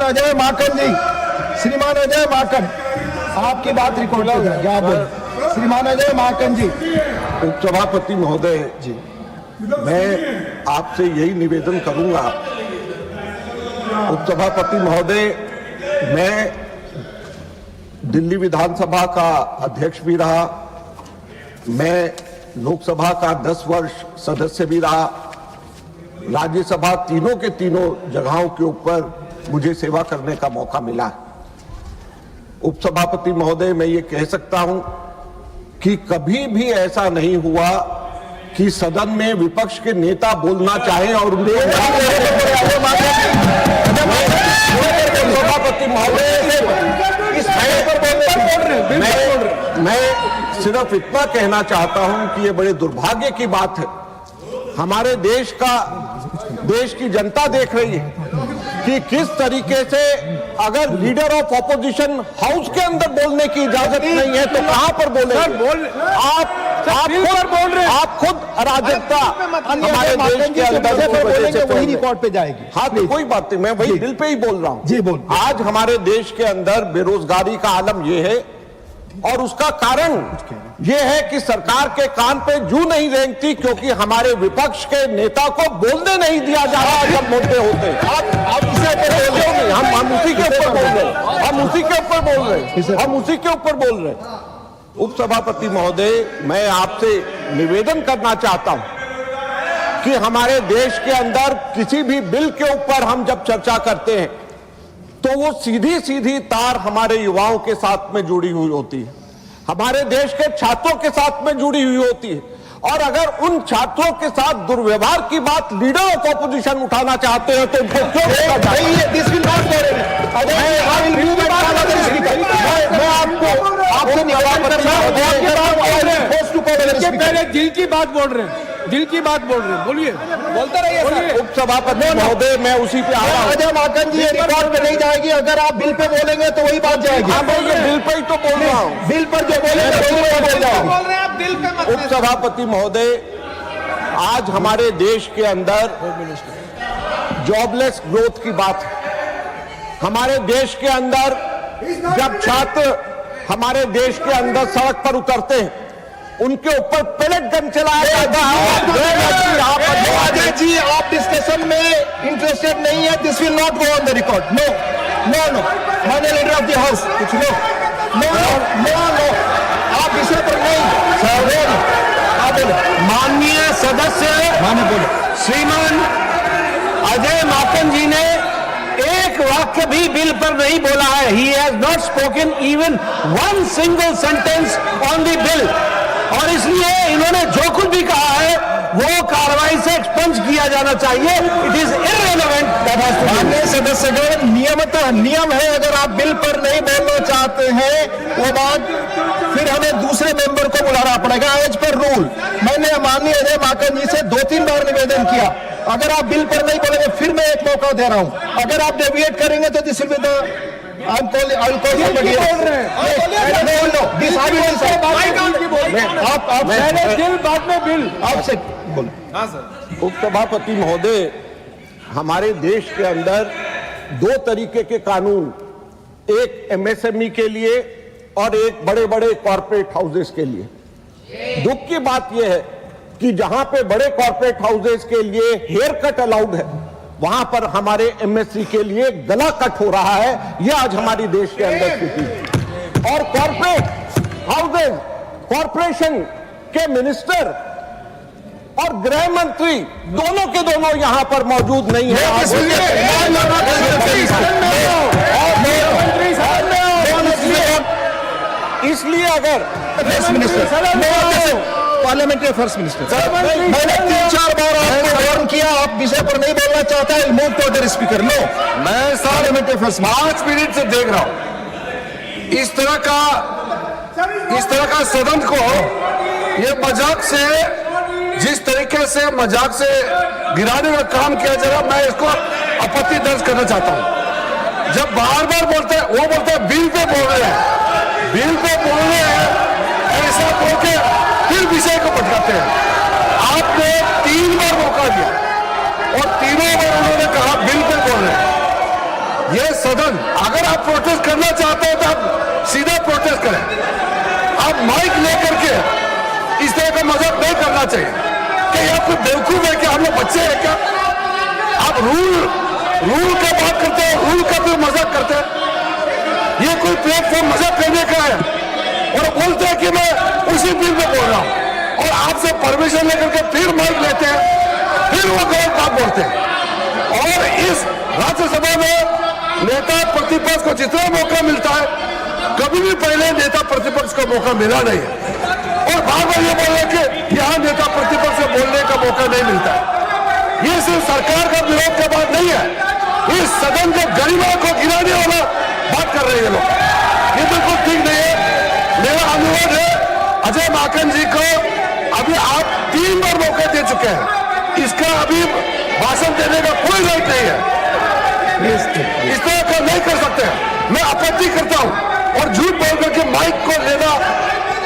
अजय माकन जी, श्रीमान अजय माकन, आपकी बात रिकॉर्ड हो जाएगी, आप बोलो। श्रीमान अजय माकन जी। उपसभापति महोदय जी, मैं आपसे यही निवेदन करूंगा। उपसभापति महोदय, मैं दिल्ली विधानसभा का अध्यक्ष भी रहा, मैं लोकसभा का 10 वर्ष सदस्य भी रहा, राज्यसभा तीनों के तीनों जगहों के ऊपर मुझे सेवा करने का मौका मिला। उपसभापति महोदय, मैं ये कह सकता हूं कि कभी भी ऐसा नहीं हुआ कि सदन में विपक्ष के नेता बोलना चाहें और उनको उपसभापति महोदय मैं सिर्फ इतना कहना चाहता हूं कि ये बड़े दुर्भाग्य की बात है। हमारे देश की जनता देख रही है कि किस तरीके से अगर लीडर ऑफ ऑपोजिशन हाउस के अंदर बोलने की इजाजत नहीं है तो कहां पर बोले? आप खुद अराजकता हमारे देश के अंदर बोलेंगे वही रिकॉर्ड पे जाएगी। हाँ, तो कोई बात नहीं, मैं वही दिल पे ही बोल रहा हूं जी। बोल, आज हमारे देश के अंदर बेरोजगारी का आलम यह है और उसका कारण यह है कि सरकार के कान पे जू नहीं रेंगती, क्योंकि हमारे विपक्ष के नेता को बोलने नहीं दिया जा रहा जब मुद्दे होते। आप इसे नहीं, हम उसी के ऊपर बोल रहे हैं, हम उसी के ऊपर बोल रहे हैं, हम उसी के ऊपर बोल रहे हैं। उपसभापति महोदय, मैं आपसे निवेदन करना चाहता हूं कि हमारे देश के अंदर किसी भी बिल के ऊपर हम जब चर्चा करते हैं तो वो सीधी सीधी तार हमारे युवाओं के साथ में जुड़ी हुई होती है, हमारे देश के छात्रों के साथ में जुड़ी हुई होती है। और अगर उन छात्रों के साथ दुर्व्यवहार की बात लीडर ऑफ ऑपोजिशन उठाना चाहते हैं तो उनको क्यों रोका जाए? पहले दिल की बात बोल रहे हैं, दिल की बात बोल रहे हैं, बोलिए, बोलते रहिए। उपसभापति महोदय, मैं उसी पे आ रहा हूं। अजय माकन जी, रिकॉर्ड पे नहीं जाएगी, अगर आप बिल पे बोलेंगे तो वही बात जाएगी। मैं बिल पे ही तो बोल रहा हूं, बिल पर जो बोलेंगे उपसभापति महोदय, आज हमारे देश के अंदर जॉबलेस ग्रोथ की बात है। हमारे देश के अंदर जब छात्र हमारे देश के अंदर सड़क पर उतरते हैं उनके ऊपर पैलेट गन चलाया जाता है। अजय जी, आप डिस्कशन में इंटरेस्टेड नहीं है, this will not go on the record. No no no, माननीय लीडर ऑफ द हाउस, कुछ नो नो नो नो, आप विषय पर नहीं। माननीय सदस्य श्रीमान अजय माकन जी ने एक वाक्य भी बिल पर नहीं बोला है। He has not spoken even one single sentence on the bill। और इसलिए इन्होंने जो कुछ भी कहा है वो कार्रवाई से एक्सपंज किया जाना चाहिए। It is irrelevant. माननीय सदस्यगण, नियम है, अगर आप बिल पर नहीं बोलना चाहते हैं वो बात फिर हमें दूसरे मेंबर को बुलाना पड़ेगा एज पर रूल। मैंने माननीय अजय माकन जी से 2-3 बार निवेदन किया, अगर आप बिल पर नहीं बोलेंगे फिर मैं एक मौका दे रहा हूं, अगर आप डेविएट करेंगे तो दिस विल बी द आप बाद में बिल आपसे उपसभापति महोदय, हमारे देश के अंदर 2 तरीके के कानून, एक एमएसएमई के लिए और एक बड़े बड़े कॉर्पोरेट हाउसेस के लिए। दुख की बात यह है कि जहां पे बड़े कॉर्पोरेट हाउसेस के लिए हेयर कट अलाउड है, वहां पर हमारे एमएससी के लिए गला कट हो रहा है। यह आज हमारी देश के अंदर स्थिति है। और कॉर्पोरेट हाउसेस, कॉर्पोरेशन के मिनिस्टर और गृह मंत्री दोनों के दोनों यहां पर मौजूद नहीं है। इसलिए अगर पार्लियामेंट्री अफेयर्स मिनिस्टर, मैंने 3-4 बार आपको वार्न किया, आप विषय पर नहीं बोलना चाहता है, move to other speaker. No, मैं पार्लियामेंट्री अफेयर्स 5 मिनट से देख रहा हूं इस तरह का सदन को ये मजाक से, जिस तरीके से मजाक से गिराने का काम किया जा रहा, मैं इसको आपत्ति दर्ज करना चाहता हूं। जब बार बार बोलते हैं, वो बोलते हैं बिल पे बोल रहे हैं, बिल पे बोल रहे हैं, ऐसा बोल के फिर विषय को भटकाते हैं। आपने 3 बार मौका दिया और तीनों बार उन्होंने कहा बिल पे बोल रहे हैं। ये सदन, अगर आप प्रोटेस्ट करना चाहते हैं तो आप सीधा प्रोटेस्ट करें। आप माइक लेकर के इस तरह का मजाक नहीं करना चाहिए। क्या आप कोई बेवकूफ है क्या? हम लोग बच्चे हैं क्या? आप रूल का बात करते हैं, रूल का फिर मजाक करते हैं। ये कोई प्लेटफॉर्म मजाक करने का है और बोलते हैं कि मैं उसी बिल में बोल रहा हूं और आपसे परमिशन लेकर के फिर माइक लेते हैं, फिर वो गलत बात बोलते हैं। और इस राज्यसभा में नेता प्रतिपक्ष को जितना मौका मिलता है, कभी भी पहले नेता प्रतिपक्ष को मौका मिला नहीं है। और बार बार ये बोल रहे कि यहां नेता प्रतिपक्ष को बोलने का मौका नहीं मिलता है। ये सिर्फ सरकार का विरोध का बात नहीं है, इस सदन के गरिमा को गिराने वाला बात कर रहे हैं लोग। ये बिल्कुल ठीक नहीं है। मेरा अनुरोध है अजय माकन जी को, अभी आप 3 बार मौका दे चुके हैं, इसका अभी भाषण देने का कोई राइट नहीं है। इस तरह का नहीं कर सकते। मैं आपत्ति करता हूं और झूठ बोल करके माइक को लेना,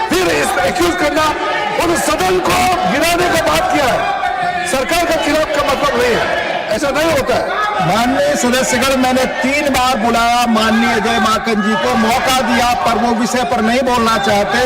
फिर एक्यूज करना और सदन को गिराने का बात किया है, सरकार के खिलाफ का मतलब नहीं है, ऐसा नहीं होता है। माननीय सदस्यगण, मैंने 3 बार बुलाया माननीय अजय माकन जी को, मौका दिया पर वो विषय पर नहीं बोलना चाहते।